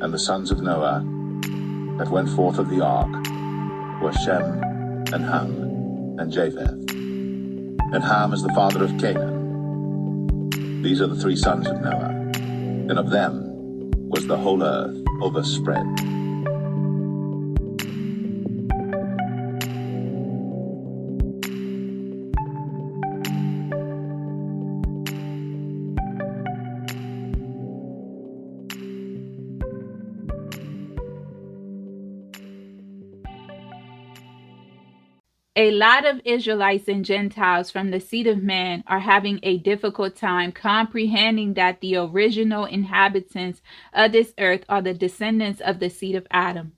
And the sons of Noah that went forth of the ark were Shem, and Ham, and Japheth. And Ham is the father of Canaan. These are the three sons of Noah, and of them was the whole earth overspread. A lot of Israelites and Gentiles from the seed of man are having a difficult time comprehending that the original inhabitants of this earth are the descendants of the seed of Adam.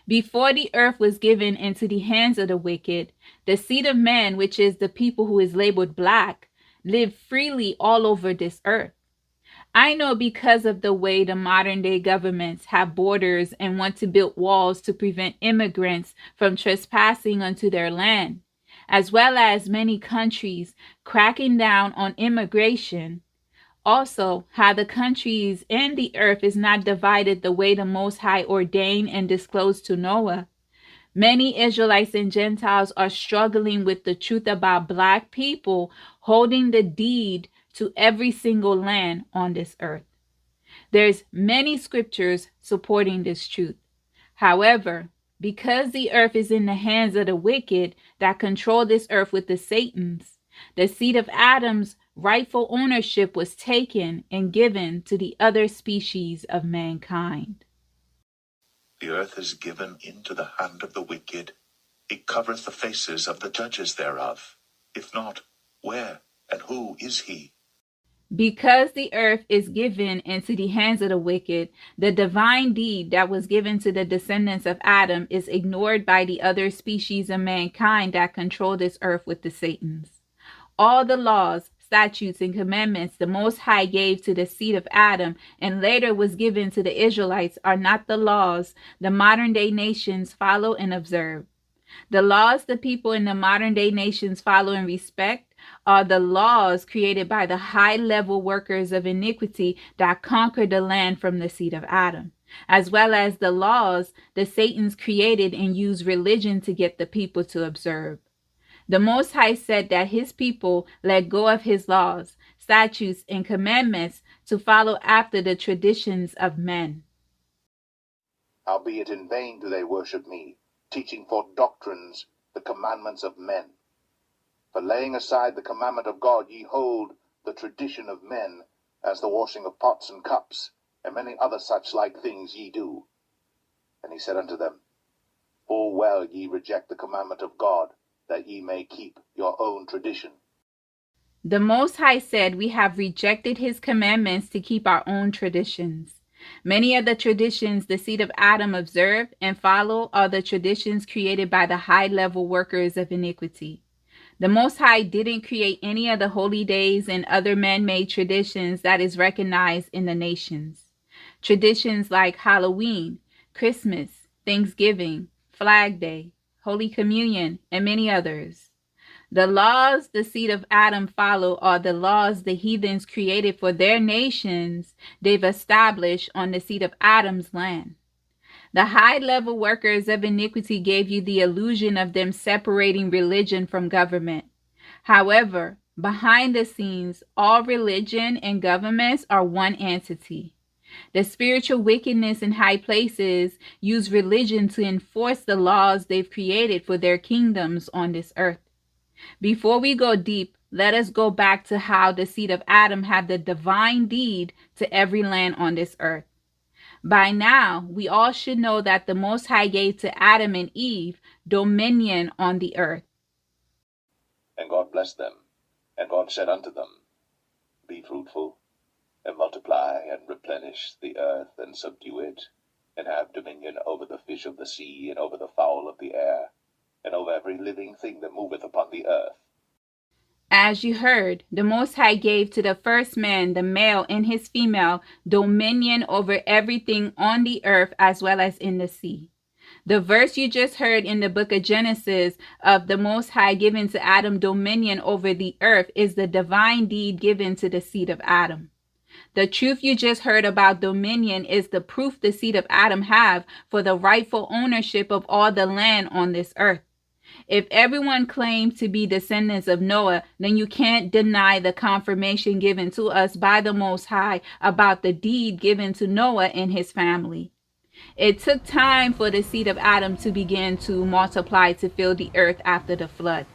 Before the earth was given into the hands of the wicked, the seed of man, which is the people who is labeled black, lived freely all over this earth. I know because of the way the modern day governments have borders and want to build walls to prevent immigrants from trespassing onto their land, as well as many countries cracking down on immigration. Also, how the countries and the earth is not divided the way the Most High ordained and disclosed to Noah. Many Israelites and Gentiles are struggling with the truth about black people holding the deed to every single land on this earth. There's many scriptures supporting this truth. However, because the earth is in the hands of the wicked that control this earth with the Satans, the seed of Adam's rightful ownership was taken and given to the other species of mankind. The earth is given into the hand of the wicked. It covereth the faces of the judges thereof. If not, where and who is he? Because the earth is given into the hands of the wicked, the divine deed that was given to the descendants of Adam is ignored by the other species of mankind that control this earth with the Satans. All the laws, statutes, and commandments the Most High gave to the seed of Adam and later was given to the Israelites are not the laws the modern day nations follow and observe. The laws the people in the modern day nations follow and respect are the laws created by the high-level workers of iniquity that conquered the land from the seed of Adam, as well as the laws the Satans created and used religion to get the people to observe. The Most High said that his people let go of his laws, statutes, and commandments to follow after the traditions of men. Howbeit in vain do they worship me, teaching for doctrines the commandments of men. For laying aside the commandment of God, ye hold the tradition of men, as the washing of pots and cups, and many other such like things ye do. And he said unto them, Full well ye reject the commandment of God, that ye may keep your own tradition. The Most High said we have rejected his commandments to keep our own traditions. Many of the traditions the seed of Adam observe and follow are the traditions created by the high-level workers of iniquity. The Most High didn't create any of the holy days and other man-made traditions that is recognized in the nations. Traditions like Halloween, Christmas, Thanksgiving, Flag Day, Holy Communion, and many others. The laws the seed of Adam follow are the laws the heathens created for their nations they've established on the seed of Adam's land. The high-level workers of iniquity gave you the illusion of them separating religion from government. However, behind the scenes, all religion and governments are one entity. The spiritual wickedness in high places use religion to enforce the laws they've created for their kingdoms on this earth. Before we go deep, let us go back to how the seed of Adam had the divine deed to every land on this earth. By now, we all should know that the Most High gave to Adam and Eve dominion on the earth. And God blessed them, and God said unto them, Be fruitful, and multiply, and replenish the earth, and subdue it, and have dominion over the fish of the sea, and over the fowl of the air, and over every living thing that moveth upon the earth. As you heard, the Most High gave to the first man, the male and his female, dominion over everything on the earth as well as in the sea. The verse you just heard in the book of Genesis of the Most High giving to Adam dominion over the earth is the divine deed given to the seed of Adam. The truth you just heard about dominion is the proof the seed of Adam have for the rightful ownership of all the land on this earth. If everyone claims to be descendants of Noah, then you can't deny the confirmation given to us by the Most High about the deed given to Noah and his family. It took time for the seed of Adam to begin to multiply to fill the earth after the flood.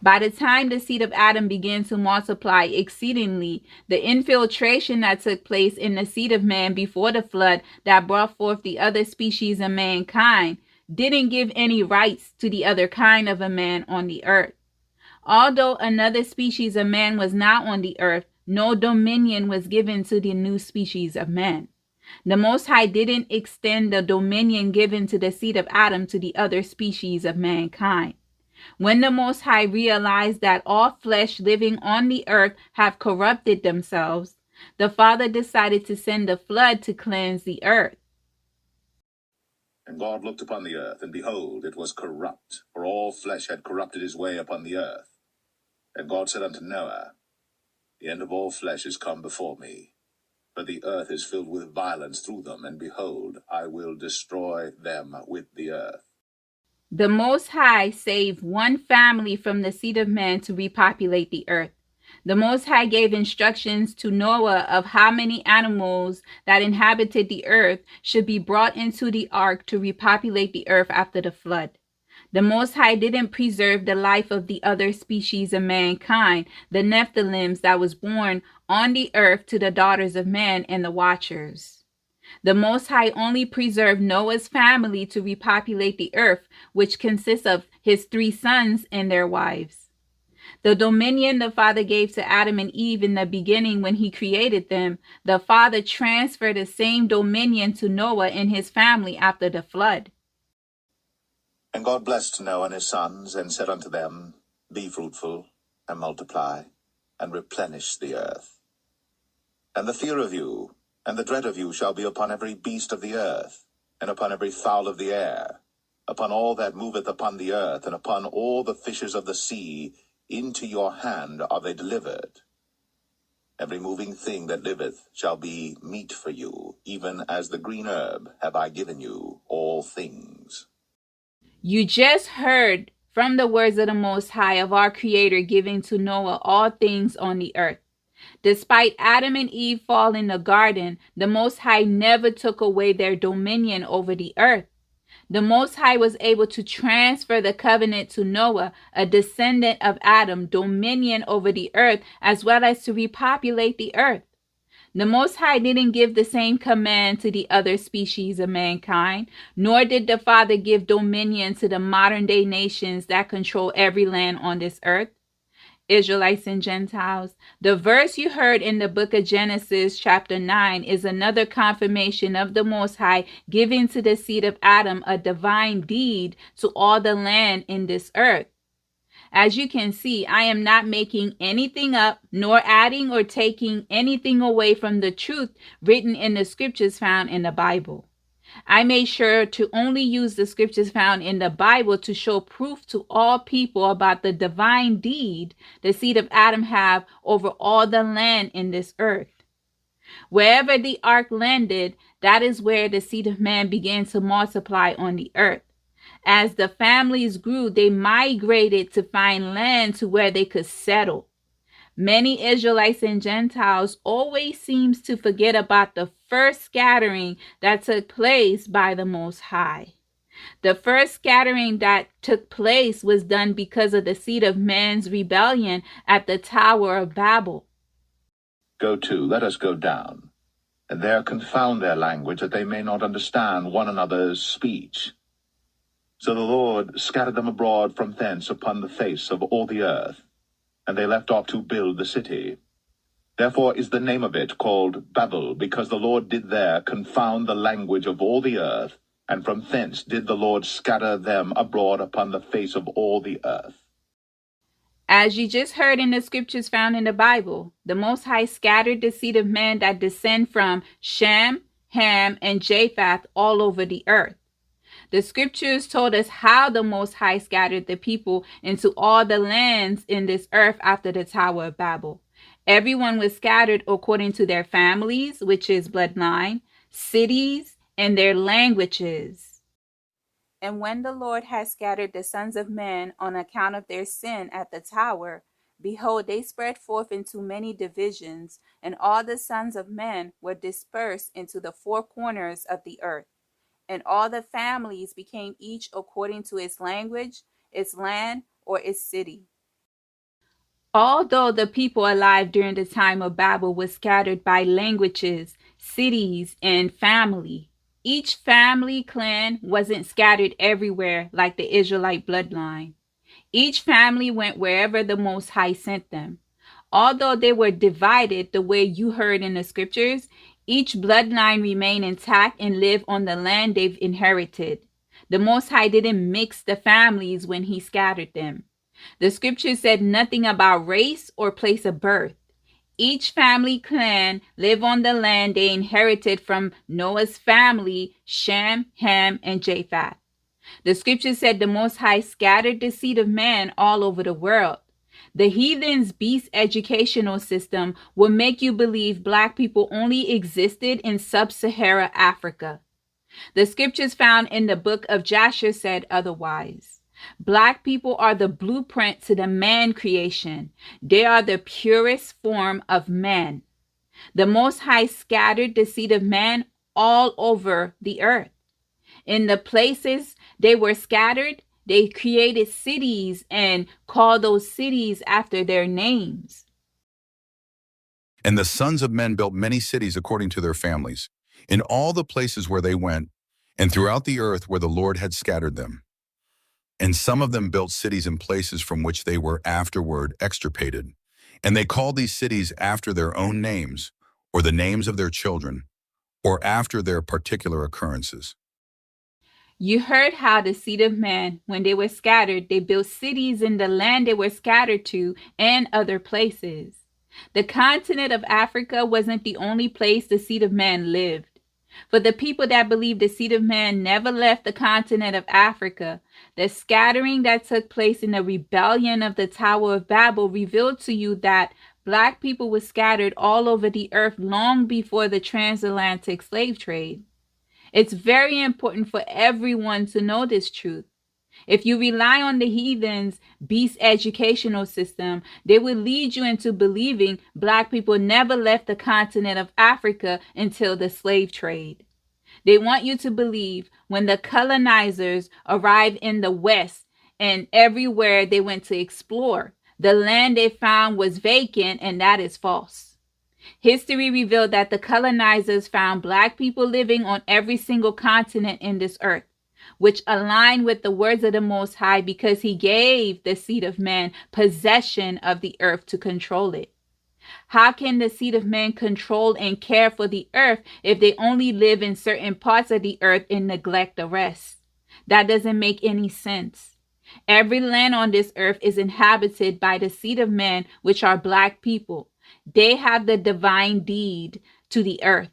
By the time the seed of Adam began to multiply exceedingly, the infiltration that took place in the seed of man before the flood that brought forth the other species of mankind didn't give any rights to the other kind of a man on the earth. Although another species of man was not on the earth, no dominion was given to the new species of man. The Most High didn't extend the dominion given to the seed of Adam to the other species of mankind. When the Most High realized that all flesh living on the earth have corrupted themselves, the Father decided to send a flood to cleanse the earth. And God looked upon the earth, and behold, it was corrupt, for all flesh had corrupted his way upon the earth. And God said unto Noah, The end of all flesh is come before me, for the earth is filled with violence through them, and behold, I will destroy them with the earth. The Most High saved one family from the seed of man to repopulate the earth. The Most High gave instructions to Noah of how many animals that inhabited the earth should be brought into the ark to repopulate the earth after the flood. The Most High didn't preserve the life of the other species of mankind, the Nephilims that was born on the earth to the daughters of man and the Watchers. The Most High only preserved Noah's family to repopulate the earth, which consists of his 3 sons and their wives. The dominion the Father gave to Adam and Eve in the beginning when he created them, the Father transferred the same dominion to Noah and his family after the flood. And God blessed Noah and his sons, and said unto them, Be fruitful, and multiply, and replenish the earth. And the fear of you, and the dread of you shall be upon every beast of the earth, and upon every fowl of the air, upon all that moveth upon the earth, and upon all the fishes of the sea. Into your hand are they delivered. Every moving thing that liveth shall be meat for you, even as the green herb have I given you all things. You just heard from the words of the Most High of our Creator giving to Noah all things on the earth. Despite Adam and Eve falling in the garden, the Most High never took away their dominion over the earth. The Most High was able to transfer the covenant to Noah, a descendant of Adam, dominion over the earth, as well as to repopulate the earth. The Most High didn't give the same command to the other species of mankind, nor did the Father give dominion to the modern-day nations that control every land on this earth. Israelites and Gentiles. The verse you heard in the book of Genesis chapter 9 is another confirmation of the Most High giving to the seed of Adam a divine deed to all the land in this earth. As you can see, I am not making anything up, nor adding or taking anything away from the truth written in the scriptures found in the Bible. I made sure to only use the scriptures found in the Bible to show proof to all people about the divine deed the seed of Adam have over all the land in this earth. Wherever the ark landed, that is where the seed of man began to multiply on the earth. As the families grew, they migrated to find land to where they could settle. Many Israelites and Gentiles always seems to forget about the first scattering that took place by the Most High. The first scattering that took place was done because of the seed of man's rebellion at the Tower of Babel. Go to, let us go down, and there confound their language, that they may not understand one another's speech. So the Lord scattered them abroad from thence upon the face of all the earth, and they left off to build the city. Therefore is the name of it called Babel, because the Lord did there confound the language of all the earth, and from thence did the Lord scatter them abroad upon the face of all the earth. As you just heard in the scriptures found in the Bible, the Most High scattered the seed of man that descend from Shem, Ham, and Japheth all over the earth. The scriptures told us how the Most High scattered the people into all the lands in this earth after the Tower of Babel. Everyone was scattered according to their families, which is bloodline, cities, and their languages. And when the Lord had scattered the sons of men on account of their sin at the tower, behold, they spread forth into many divisions, and all the sons of men were dispersed into the four corners of the earth. And all the families became each according to its language, its land, or its city. Although the people alive during the time of Babel was scattered by languages, cities, and family, each family clan wasn't scattered everywhere like the Israelite bloodline. Each family went wherever the Most High sent them. Although they were divided the way you heard in the scriptures, each bloodline remained intact and lived on the land they've inherited. The Most High didn't mix the families when he scattered them. The scripture said nothing about race or place of birth. Each family clan lived on the land they inherited from Noah's family, Shem, Ham, and Japheth. The scripture said the Most High scattered the seed of man all over the world. The heathen's beast educational system will make you believe black people only existed in sub-Saharan Africa. The scriptures found in the book of Jasher said otherwise. Black people are the blueprint to the man creation. They are the purest form of man. The Most High scattered the seed of man all over the earth. In the places they were scattered, they created cities and called those cities after their names. And the sons of men built many cities according to their families, in all the places where they went, and throughout the earth where the Lord had scattered them. And some of them built cities in places from which they were afterward extirpated. And they called these cities after their own names, or the names of their children, or after their particular occurrences. You heard how the seed of man, when they were scattered, they built cities in the land they were scattered to and other places. The continent of Africa wasn't the only place the seed of man lived. For the people that believe the seed of man never left the continent of Africa, the scattering that took place in the rebellion of the Tower of Babel revealed to you that black people were scattered all over the earth long before the transatlantic slave trade. It's very important for everyone to know this truth. If you rely on the heathens' beast educational system, they will lead you into believing black people never left the continent of Africa until the slave trade. They want you to believe when the colonizers arrived in the West and everywhere they went to explore, the land they found was vacant, and that is false. History revealed that the colonizers found black people living on every single continent in this earth, which align with the words of the Most High because he gave the seed of man possession of the earth to control it. How can the seed of man control and care for the earth if they only live in certain parts of the earth and neglect the rest? That doesn't make any sense. Every land on this earth is inhabited by the seed of man, which are black people. They have the divine deed to the earth.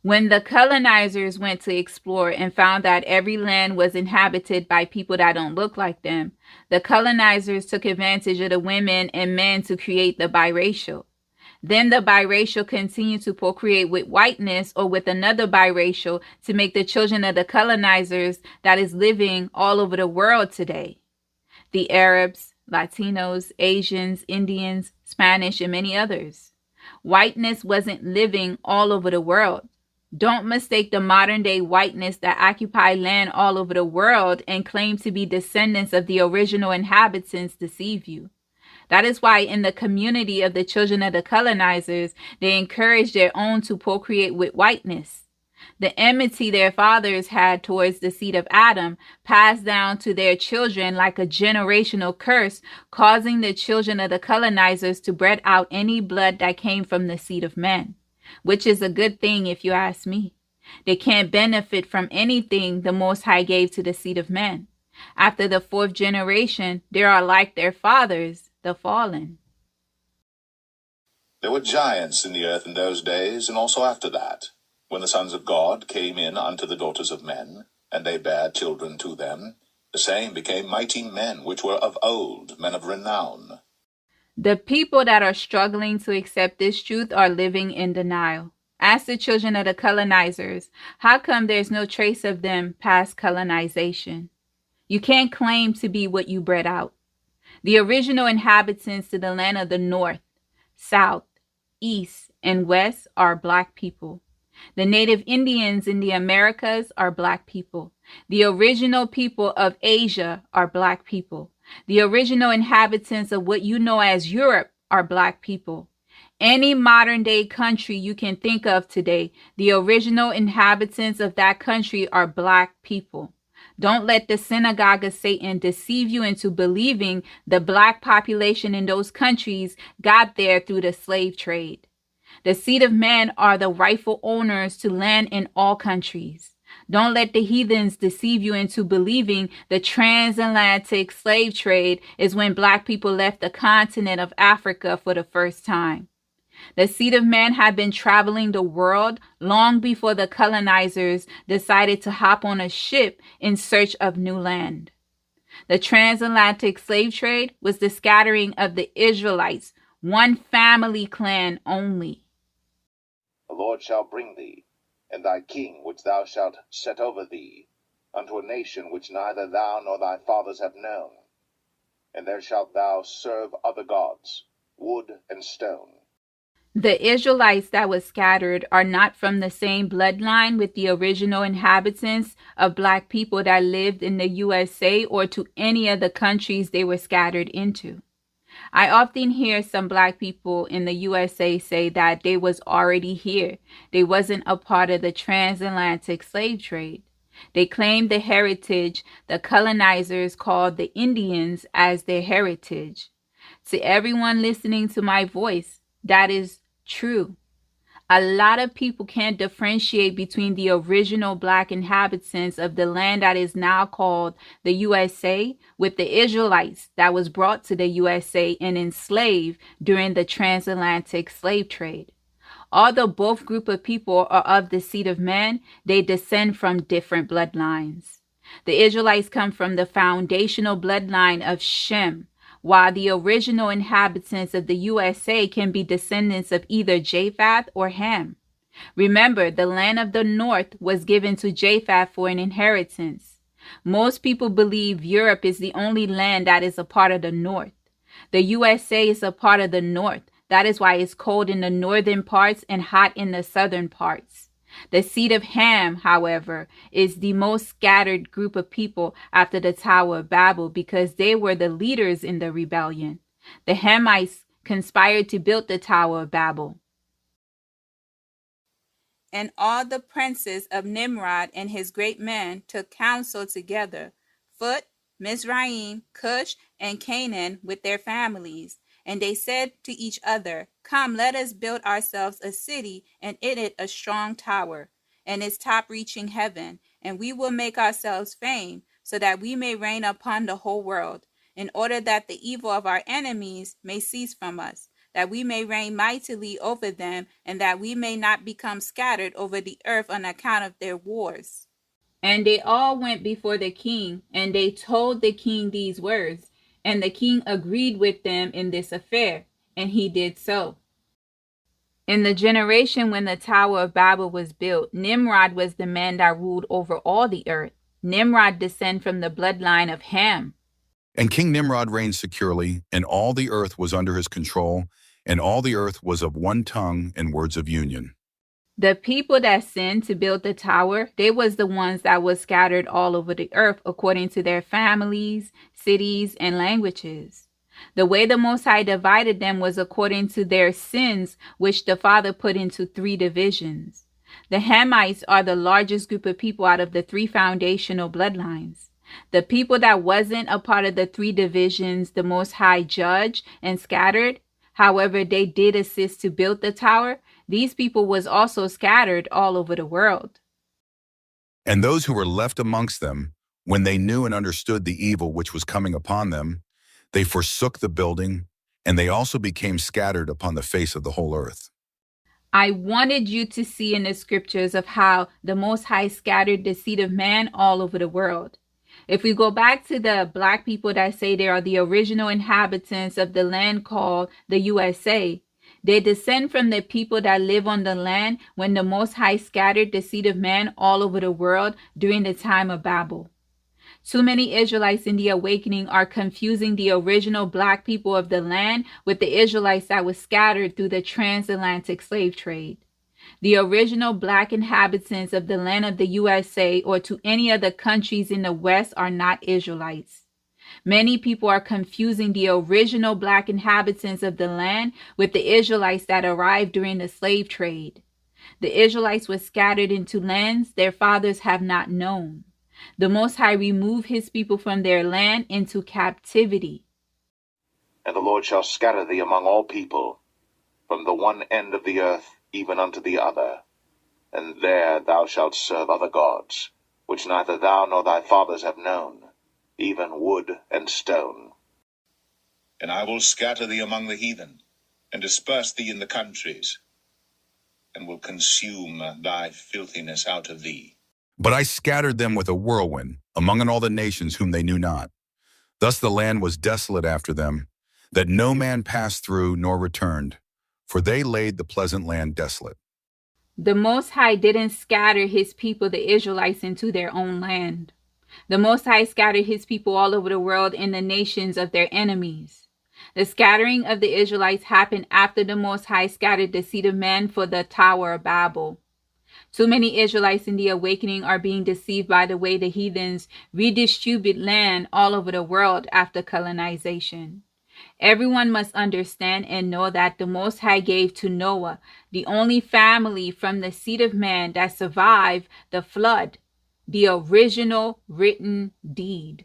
When the colonizers went to explore and found that every land was inhabited by people that don't look like them, the colonizers took advantage of the women and men to create the biracial. Then the biracial continued to procreate with whiteness or with another biracial to make the children of the colonizers that is living all over the world today. The Arabs, Latinos, Asians, Indians, Spanish, and many others. Whiteness wasn't living all over the world. Don't mistake the modern day whiteness that occupy land all over the world and claim to be descendants of the original inhabitants deceive you. That is why in the community of the children of the colonizers, they encourage their own to procreate with whiteness. The enmity their fathers had towards the seed of Adam passed down to their children like a generational curse, causing the children of the colonizers to bred out any blood that came from the seed of men. Which is a good thing if you ask me. They can't benefit from anything the Most High gave to the seed of men. After the fourth generation, they are like their fathers, the fallen. There were giants in the earth in those days, and also after that, when the sons of God came in unto the daughters of men, and they bare children to them. The same became mighty men, which were of old, men of renown. The people that are struggling to accept this truth are living in denial. Ask the children of the colonizers, how come there's no trace of them past colonization? You can't claim to be what you bred out. The original inhabitants to the land of the North, South, East, and West are Black people. The native Indians in the Americas are Black people. The original people of Asia are Black people. The original inhabitants of what you know as Europe are Black people. Any modern day country you can think of today, the original inhabitants of that country are Black people. Don't let the synagogue of Satan deceive you into believing the Black population in those countries got there through the slave trade. The seed of man are the rightful owners to land in all countries. Don't let the heathens deceive you into believing the transatlantic slave trade is when Black people left the continent of Africa for the first time. The seed of man had been traveling the world long before the colonizers decided to hop on a ship in search of new land. The transatlantic slave trade was the scattering of the Israelites, one family clan only. The Lord shall bring thee, and thy king which thou shalt set over thee, unto a nation which neither thou nor thy fathers have known. And there shalt thou serve other gods, wood and stone. The Israelites that were scattered are not from the same bloodline with the original inhabitants of Black people that lived in the USA or to any of the countries they were scattered into. I often hear some Black people in the USA say that they was already here. They wasn't a part of the transatlantic slave trade. They claimed the heritage the colonizers called the Indians as their heritage. To everyone listening to my voice, that is true. A lot of people can't differentiate between the original Black inhabitants of the land that is now called the USA with the Israelites that was brought to the USA and enslaved during the transatlantic slave trade. Although both group of people are of the seed of man, they descend from different bloodlines. The Israelites come from the foundational bloodline of Shem, while the original inhabitants of the USA can be descendants of either Japheth or Ham. Remember, the land of the north was given to Japheth for an inheritance. Most people believe Europe is the only land that is a part of the north. The USA is a part of the north. That is why it's cold in the northern parts and hot in the southern parts. The seed of Ham, however, is the most scattered group of people after the Tower of Babel because they were the leaders in the rebellion. The Hamites conspired to build the Tower of Babel. And all the princes of Nimrod and his great men took counsel together, Phut, Mizraim, Cush, and Canaan with their families. And they said to each other, come, let us build ourselves a city, and in it a strong tower, and its top reaching heaven, and we will make ourselves fame, so that we may reign upon the whole world, in order that the evil of our enemies may cease from us, that we may reign mightily over them, and that we may not become scattered over the earth on account of their wars. And they all went before the king, and they told the king these words. And the king agreed with them in this affair, and he did so. In the generation when the Tower of Babel was built, Nimrod was the man that ruled over all the earth. Nimrod descended from the bloodline of Ham. And King Nimrod reigned securely, and all the earth was under his control, and all the earth was of one tongue and words of union. The people that sinned to build the tower, they was the ones that was scattered all over the earth according to their families, cities, and languages. The way the Most High divided them was according to their sins, which the Father put into 3 divisions. The Hamites are the largest group of people out of the 3 foundational bloodlines. The people that wasn't a part of the 3 divisions the Most High judged and scattered, however, they did assist to build the tower. These people was also scattered all over the world. And those who were left amongst them, when they knew and understood the evil which was coming upon them, they forsook the building, and they also became scattered upon the face of the whole earth. I wanted you to see in the scriptures of how the Most High scattered the seed of man all over the world. If we go back to the black people that say they are the original inhabitants of the land called the USA, they descend from the people that live on the land when the Most High scattered the seed of man all over the world during the time of Babel. Too many Israelites in the awakening are confusing the original black people of the land with the Israelites that were scattered through the transatlantic slave trade. The original black inhabitants of the land of the USA or to any other countries in the West are not Israelites. Many people are confusing the original black inhabitants of the land with the Israelites that arrived during the slave trade. The Israelites were scattered into lands their fathers have not known. The Most High removed his people from their land into captivity. And the Lord shall scatter thee among all people, from the one end of the earth even unto the other. And there thou shalt serve other gods, which neither thou nor thy fathers have known, even wood and stone. And I will scatter thee among the heathen, and disperse thee in the countries, and will consume thy filthiness out of thee. But I scattered them with a whirlwind among all the nations whom they knew not. Thus the land was desolate after them, that no man passed through nor returned, for they laid the pleasant land desolate. The Most High didn't scatter his people, the Israelites, into their own land. The Most High scattered his people all over the world in the nations of their enemies. The scattering of the Israelites happened after the Most High scattered the seed of man for the Tower of Babel. Too many Israelites in the awakening are being deceived by the way the heathens redistribute land all over the world after colonization. Everyone must understand and know that the Most High gave to Noah, the only family from the seed of man that survived the flood, the original written deed.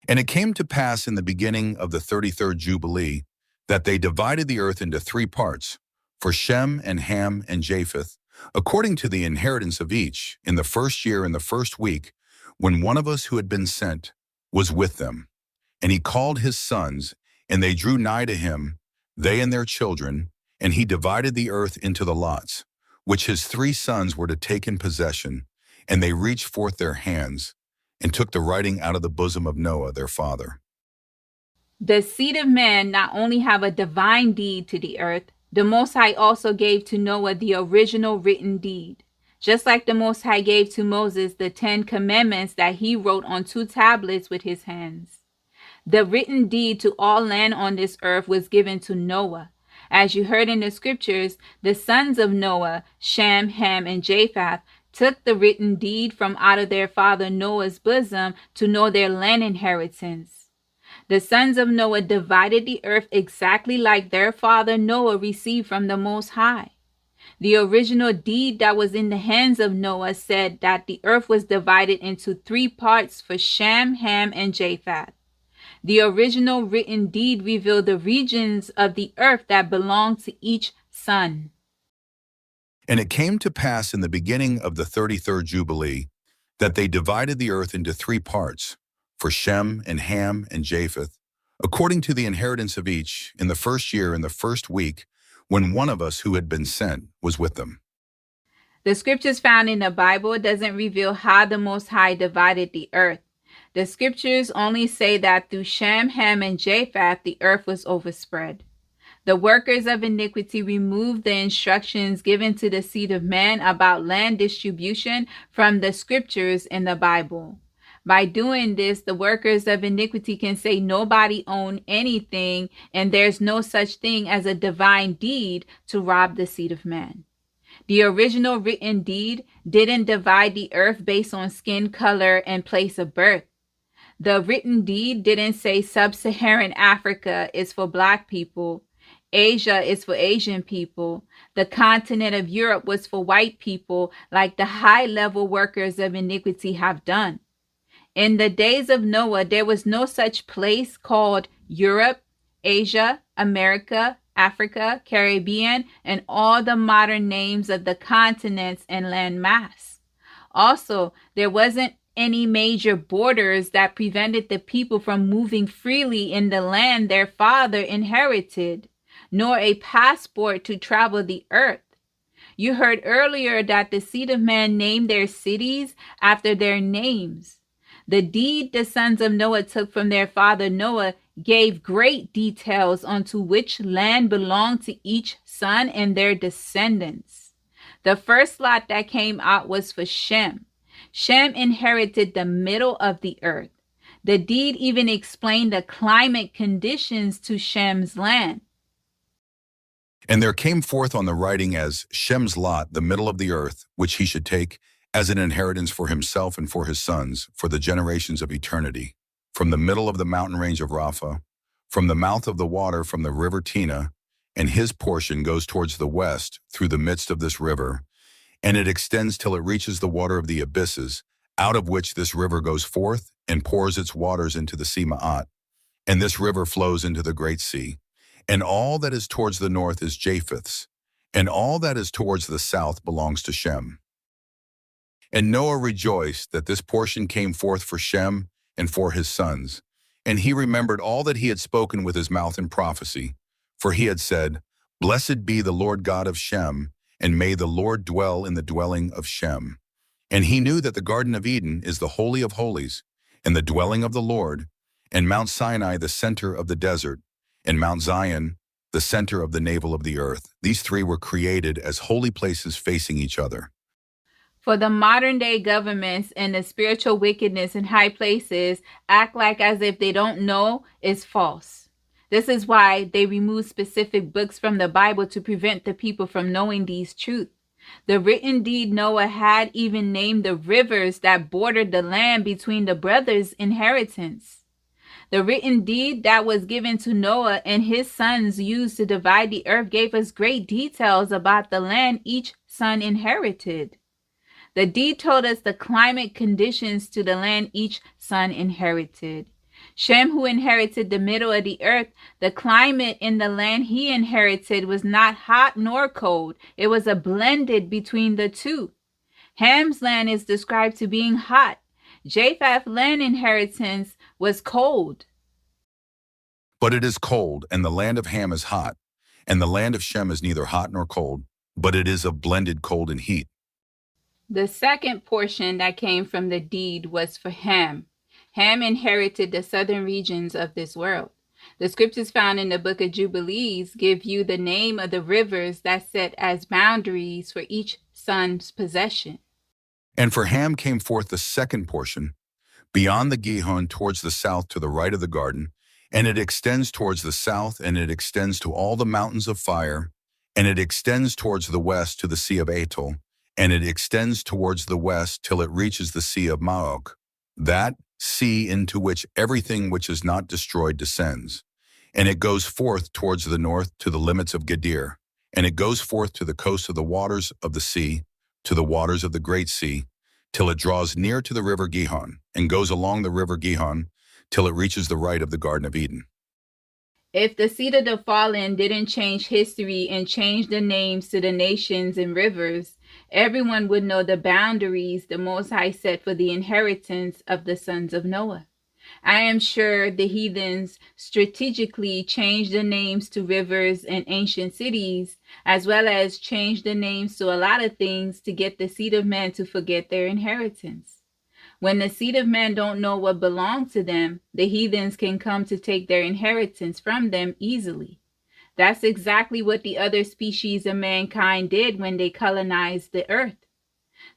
And it came to pass in the beginning of the 33rd Jubilee that they divided the earth into 3 parts, for Shem and Ham and Japheth, according to the inheritance of each, in the first year in the first week, when one of us who had been sent was with them. And he called his sons, and they drew nigh to him, they and their children, and he divided the earth into the lots, which his 3 sons were to take in possession, and they reached forth their hands, and took the writing out of the bosom of Noah their father. The seed of man not only have a divine deed to the earth, the Most High also gave to Noah the original written deed. Just like the Most High gave to Moses the 10 commandments that he wrote on 2 tablets with his hands. The written deed to all land on this earth was given to Noah. As you heard in the scriptures, the sons of Noah, Shem, Ham, and Japheth, took the written deed from out of their father Noah's bosom to know their land inheritance. The sons of Noah divided the earth exactly like their father Noah received from the Most High. The original deed that was in the hands of Noah said that the earth was divided into 3 parts for Shem, Ham, and Japheth. The original written deed revealed the regions of the earth that belonged to each son. And it came to pass in the beginning of the 33rd Jubilee that they divided the earth into 3 parts, for Shem and Ham and Japheth, according to the inheritance of each, in the first year in the first week, when one of us who had been sent was with them. The scriptures found in the Bible doesn't reveal how the Most High divided the earth. The scriptures only say that through Shem, Ham, and Japheth, the earth was overspread. The workers of iniquity removed the instructions given to the seed of man about land distribution from the scriptures in the Bible. By doing this, the workers of iniquity can say nobody owned anything and there's no such thing as a divine deed to rob the seed of man. The original written deed didn't divide the earth based on skin color and place of birth. The written deed didn't say sub-Saharan Africa is for black people, Asia is for Asian people, the continent of Europe was for white people, like the high-level workers of iniquity have done. In the days of Noah, there was no such place called Europe, Asia, America, Africa, Caribbean, and all the modern names of the continents and land mass. Also, there wasn't any major borders that prevented the people from moving freely in the land their father inherited, nor a passport to travel the earth. You heard earlier that the seed of man named their cities after their names. The deed the sons of Noah took from their father Noah gave great details onto which land belonged to each son and their descendants. The first lot that came out was for Shem. Shem inherited the middle of the earth. The deed even explained the climate conditions to Shem's land. And there came forth on the writing as Shem's lot, the middle of the earth, which he should take as an inheritance for himself and for his sons, for the generations of eternity, from the middle of the mountain range of Rapha, from the mouth of the water, from the river Tina, and his portion goes towards the west through the midst of this river, and it extends till it reaches the water of the abysses, out of which this river goes forth and pours its waters into the sea Ma'at, and this river flows into the great sea. And all that is towards the north is Japheth's, and all that is towards the south belongs to Shem. And Noah rejoiced that this portion came forth for Shem and for his sons. And he remembered all that he had spoken with his mouth in prophecy. For he had said, Blessed be the Lord God of Shem, and may the Lord dwell in the dwelling of Shem. And he knew that the Garden of Eden is the Holy of Holies, and the dwelling of the Lord, and Mount Sinai the center of the desert, and Mount Zion the center of the navel of the earth. These three were created as holy places facing each other. For the modern day governments and the spiritual wickedness in high places act like as if they don't know is false. This is why they remove specific books from the Bible to prevent the people from knowing these truths. The written deed Noah had even named the rivers that bordered the land between the brothers' inheritance. The written deed that was given to Noah and his sons used to divide the earth gave us great details about the land each son inherited. The deed told us the climate conditions to the land each son inherited. Shem, who inherited the middle of the earth, the climate in the land he inherited was not hot nor cold. It was a blended between the two. Ham's land is described to being hot. Japheth's land inheritance was cold. But it is cold, and the land of Ham is hot, and the land of Shem is neither hot nor cold, but it is of blended cold and heat. The second portion that came from the deed was for Ham. Ham inherited the southern regions of this world. The scriptures found in the book of Jubilees give you the name of the rivers that set as boundaries for each son's possession. And for Ham came forth the second portion, beyond the Gihon towards the south to the right of the garden, and it extends towards the south, and it extends to all the mountains of fire, and it extends towards the west to the sea of Atal, and it extends towards the west till it reaches the sea of Maok, that sea into which everything which is not destroyed descends. And it goes forth towards the north to the limits of Gadir, and it goes forth to the coast of the waters of the sea, to the waters of the great sea, till it draws near to the river Gihon, and goes along the river Gihon, till it reaches the right of the Garden of Eden. If the seed of the fallen didn't change history and change the names to the nations and rivers, everyone would know the boundaries the Most High set for the inheritance of the sons of Noah. I am sure the heathens strategically changed the names to rivers and ancient cities, as well as changed the names to a lot of things to get the seed of man to forget their inheritance. When the seed of man don't know what belongs to them, the heathens can come to take their inheritance from them easily. That's exactly what the other species of mankind did when they colonized the earth.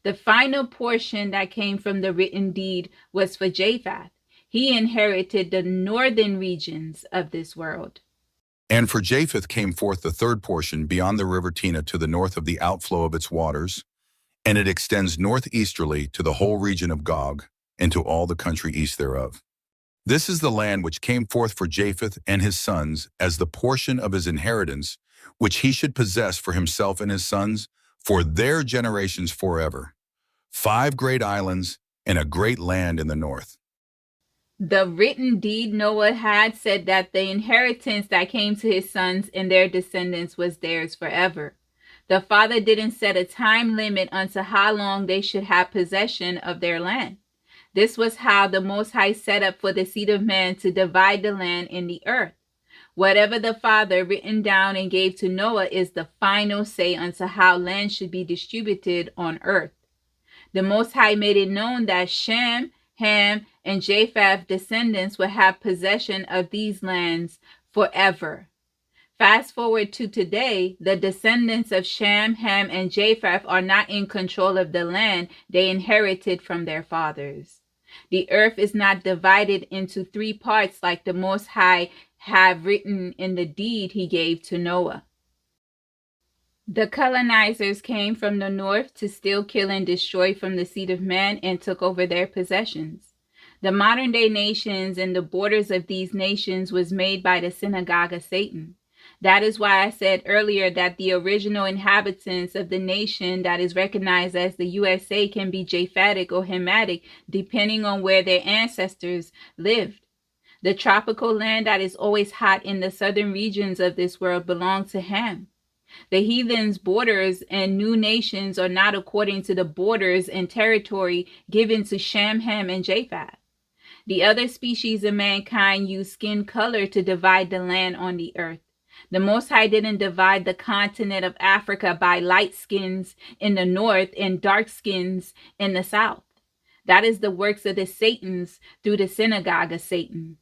The final portion that came from the written deed was for Japheth. He inherited the northern regions of this world. And for Japheth came forth the third portion beyond the river Tina to the north of the outflow of its waters, and it extends northeasterly to the whole region of Gog, and to all the country east thereof. This is the land which came forth for Japheth and his sons as the portion of his inheritance, which he should possess for himself and his sons for their generations forever. 5 great islands and a great land in the north. The written deed Noah had said that the inheritance that came to his sons and their descendants was theirs forever. The father didn't set a time limit unto how long they should have possession of their land. This was how the Most High set up for the seed of man to divide the land in the earth. Whatever the Father written down and gave to Noah is the final say unto how land should be distributed on earth. The Most High made it known that Shem, Ham, and Japheth's descendants will have possession of these lands forever. Fast forward to today, the descendants of Shem, Ham, and Japheth are not in control of the land they inherited from their fathers. The earth is not divided into 3 parts like the Most High have written in the deed he gave to Noah. The colonizers came from the north to steal, kill, and destroy from the seed of man and took over their possessions. The modern-day nations and the borders of these nations was made by the synagogue of Satan. That is why I said earlier that the original inhabitants of the nation that is recognized as the USA can be Japhetic or Hamitic depending on where their ancestors lived. The tropical land that is always hot in the southern regions of this world belonged to Ham. The heathens' borders and new nations are not according to the borders and territory given to Shem, Ham, and Japheth. The other species of mankind use skin color to divide the land on the earth. The Most High didn't divide the continent of Africa by light skins in the north and dark skins in the south. That is the works of the Satans through the synagogue of Satan.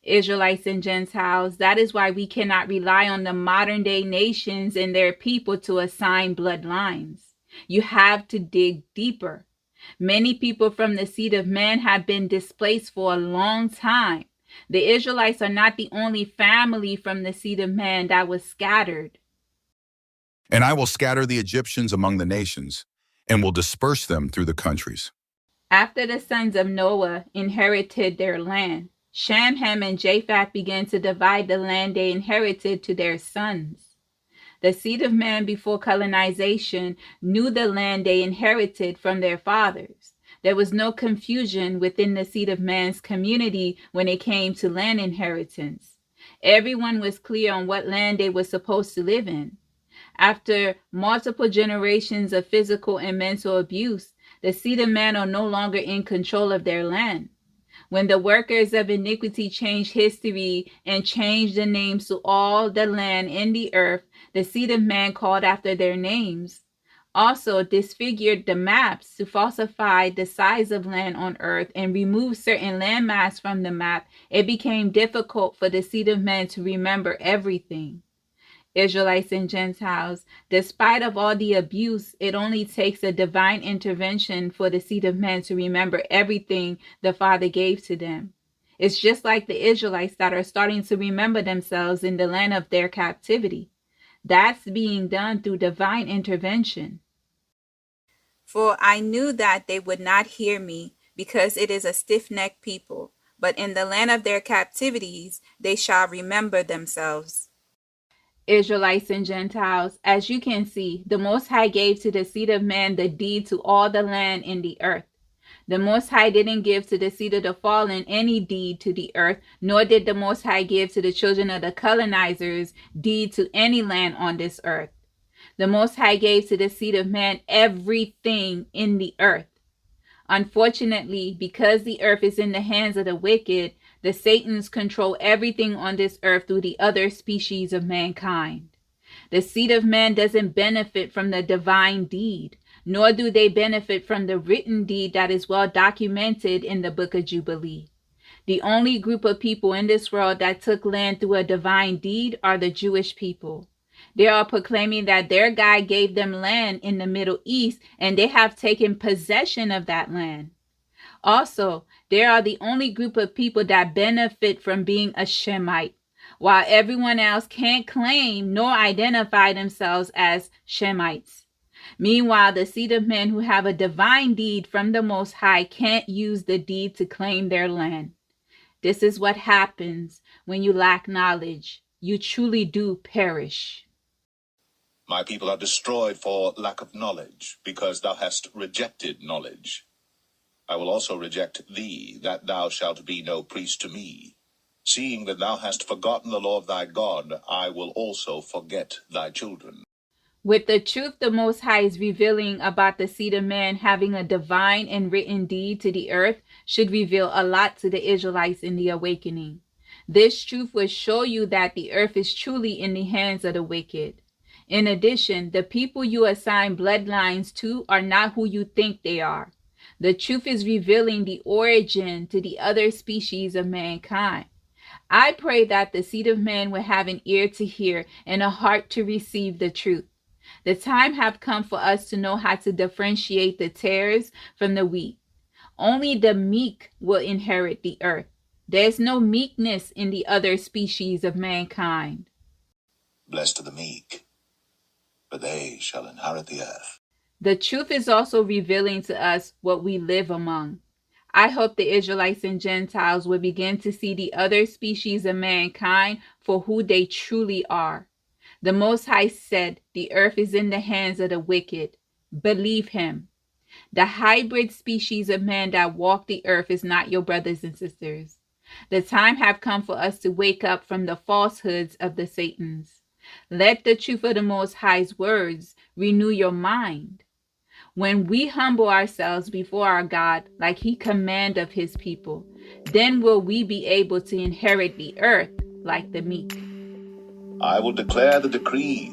Israelites and Gentiles, that is why we cannot rely on the modern day nations and their people to assign bloodlines. You have to dig deeper. Many people from the seed of man have been displaced for a long time. The Israelites are not the only family from the seed of man that was scattered. And I will scatter the Egyptians among the nations, and will disperse them through the countries. After the sons of Noah inherited their land, Shem, Ham, and Japheth began to divide the land they inherited to their sons. The seed of man before colonization knew the land they inherited from their fathers. There was no confusion within the seed of man's community when it came to land inheritance. Everyone was clear on what land they were supposed to live in. After multiple generations of physical and mental abuse, the seed of man are no longer in control of their land. When the workers of iniquity changed history and changed the names to all the land in the earth, the seed of man called after their names. Also disfigured the maps to falsify the size of land on earth and remove certain landmass from the map, it became difficult for the seed of man to remember everything. Israelites and Gentiles, despite of all the abuse, it only takes a divine intervention for the seed of man to remember everything the Father gave to them. It's just like the Israelites that are starting to remember themselves in the land of their captivity. That's being done through divine intervention. For I knew that they would not hear me, because it is a stiff-necked people, but in the land of their captivities they shall remember themselves. Israelites and Gentiles, as you can see, the Most High gave to the seed of man the deed to all the land in the earth. The Most High didn't give to the seed of the fallen any deed to the earth, nor did the Most High give to the children of the colonizers deed to any land on this earth. The Most High gave to the seed of man everything in the earth. Unfortunately, because the earth is in the hands of the wicked, the Satans control everything on this earth through the other species of mankind. The seed of man doesn't benefit from the divine deed, nor do they benefit from the written deed that is well documented in the book of Jubilee. The only group of people in this world that took land through a divine deed are the Jewish people. They are proclaiming that their God gave them land in the Middle East, and they have taken possession of that land. Also, they are the only group of people that benefit from being a Shemite, while everyone else can't claim nor identify themselves as Shemites. Meanwhile, the seed of men who have a divine deed from the Most High can't use the deed to claim their land. This is what happens when you lack knowledge. You truly do perish. My people are destroyed for lack of knowledge, because thou hast rejected knowledge. I will also reject thee, that thou shalt be no priest to me. Seeing that thou hast forgotten the law of thy God, I will also forget thy children. With the truth the Most High is revealing about the seed of man having a divine and written deed to the earth should reveal a lot to the Israelites in the awakening. This truth will show you that the earth is truly in the hands of the wicked. In addition, the people you assign bloodlines to are not who you think they are. The truth is revealing the origin to the other species of mankind. I pray that the seed of man will have an ear to hear and a heart to receive the truth. The time have come for us to know how to differentiate the tares from the wheat. Only the meek will inherit the earth. There is no meekness in the other species of mankind. Blessed are the meek, for they shall inherit the earth. The truth is also revealing to us what we live among. I hope the Israelites and Gentiles will begin to see the other species of mankind for who they truly are. The Most High said, the earth is in the hands of the wicked. Believe him. The hybrid species of man that walk the earth is not your brothers and sisters. The time have come for us to wake up from the falsehoods of the Satans. Let the truth of the Most High's words renew your mind. When we humble ourselves before our God like he commanded of his people, then will we be able to inherit the earth like the meek. I will declare the decree.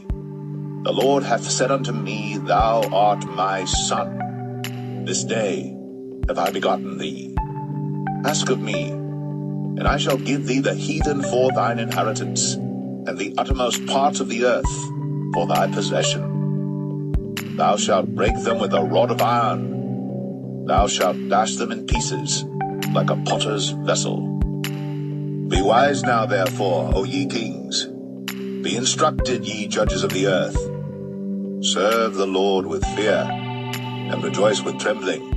The Lord hath said unto me, Thou art my son. This day have I begotten thee. Ask of me, and I shall give thee the heathen for thine inheritance, and the uttermost parts of the earth for thy possession. Thou shalt break them with a rod of iron. Thou shalt dash them in pieces, like a potter's vessel. Be wise now, therefore, O ye kings. Be instructed, ye judges of the earth. Serve the Lord with fear, and rejoice with trembling.